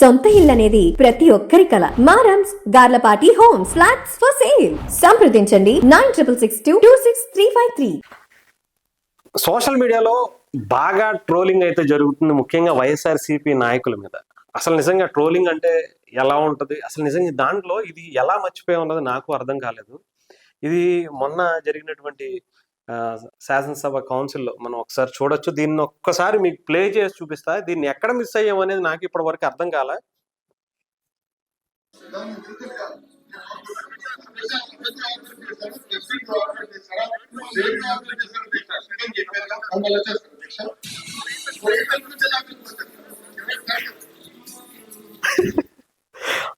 సొంత ఇల్లు అనేది ప్రతి ఒక్కరి కల. మారమ్స్ Garlapati homes flats for sale. సంప్రదించండి 9662263353. సోషల్ మీడియాలో బాగా ట్రోలింగ్ అయితే జరుగుతుంది, ముఖ్యంగా వైఎస్ఆర్సీపీ నాయకుల మీద. అసలు నిజంగా ట్రోలింగ్ అంటే ఎలా ఉంటుంది, అసలు నిజంగా దాంట్లో ఇది ఎలా మర్చిపోయి ఉన్నది నాకు అర్థం కాలేదు. ఇది మొన్న జరిగినటువంటి శాసనసభ కౌన్సిల్లో మనం ఒకసారి చూడొచ్చు. దీన్ని ఒక్కసారి మీకు ప్లే చేసి చూపిస్తా. దీన్ని ఎక్కడ మిస్ అయ్యాం అనేది నాకు ఇప్పటి వరకు అర్థం కాలే.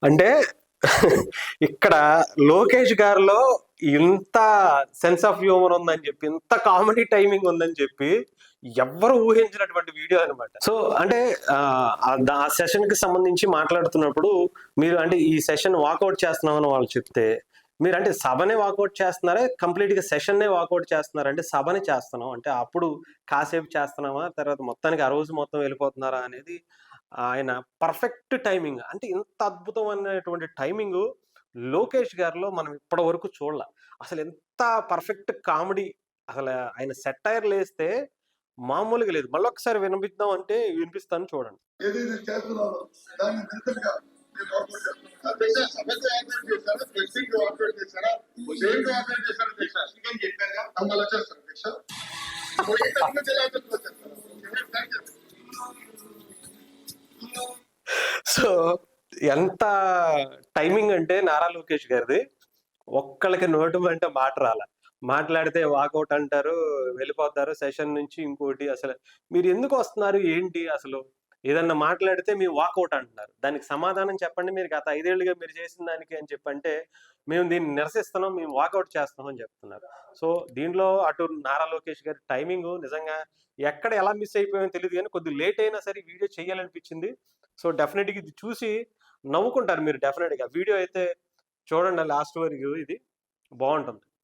అంటే ఇక్కడ లోకేష్ గారిలో ఇంత సెన్స్ ఆఫ్ హ్యూమర్ ఉందని చెప్పి, ఇంత కామెడీ టైమింగ్ ఉందని చెప్పి ఎవ్వరు ఊహించినటువంటి వీడియో అనమాట. సో అంటే ఆ సెషన్ కి సంబంధించి మాట్లాడుతున్నప్పుడు మీరు అంటే ఈ సెషన్ వాకౌట్ చేస్తున్నామని వాళ్ళు చెప్తే, మీరు అంటే సభనే వాకౌట్ చేస్తున్నారా, కంప్లీట్ గా సెషన్ నే వాకౌట్ చేస్తున్నారా? అంటే సభని చేస్తున్నాం అంటే అప్పుడు కాసేపు చేస్తున్నామా, తర్వాత మొత్తానికి ఆ రోజు మొత్తం వెళ్ళిపోతున్నారా అనేది ఆయన పర్ఫెక్ట్ టైమింగ్. అంటే ఇంత అద్భుతమైనటువంటి టైమింగ్ లోకేష్ గారిలో మనం ఇప్పటి వరకు చూడాల. అసలు ఎంత పర్ఫెక్ట్ కామెడీ, అసలు ఆయన సెటైర్లు వేస్తే మామూలుగా లేదు. మళ్ళీ ఒకసారి వినిపిద్దాం అంటే వినిపిస్తాను, చూడండి. సో ఎంత టైమింగ్ అంటే నారా లోకేష్ గారిది, ఒక్కళ్ళకి నోటు అంటే మాట రాల. మాట్లాడితే వాకౌట్ అంటారు, వెళ్ళిపోతారు సెషన్ నుంచి. ఇంకోటి అసలు మీరు ఎందుకు వస్తున్నారు ఏంటి, అసలు ఏదన్నా మాట్లాడితే మీరు వాకౌట్ అంటున్నారు, దానికి సమాధానం చెప్పండి. మీరు గత 5 ఏళ్ళుగా మీరు చేసిన దానికి అని చెప్పంటే మేము దీన్ని నిరసిస్తున్నాం, మేము వాకౌట్ చేస్తున్నాం అని చెప్తున్నారు. సో దీంట్లో అటు నారా లోకేష్ గారి టైమింగ్ నిజంగా ఎక్కడ ఎలా మిస్ అయిపోయామో తెలియదు, కానీ కొద్దిగా లేట్ అయినా సరే వీడియో చేయాలనిపించింది. సో డెఫినెట్గా ఇది చూసి నవ్వుకుంటారు మీరు. డెఫినెట్గా వీడియో అయితే చూడండి లాస్ట్ వరకు, ఇది బాగుంటుంది.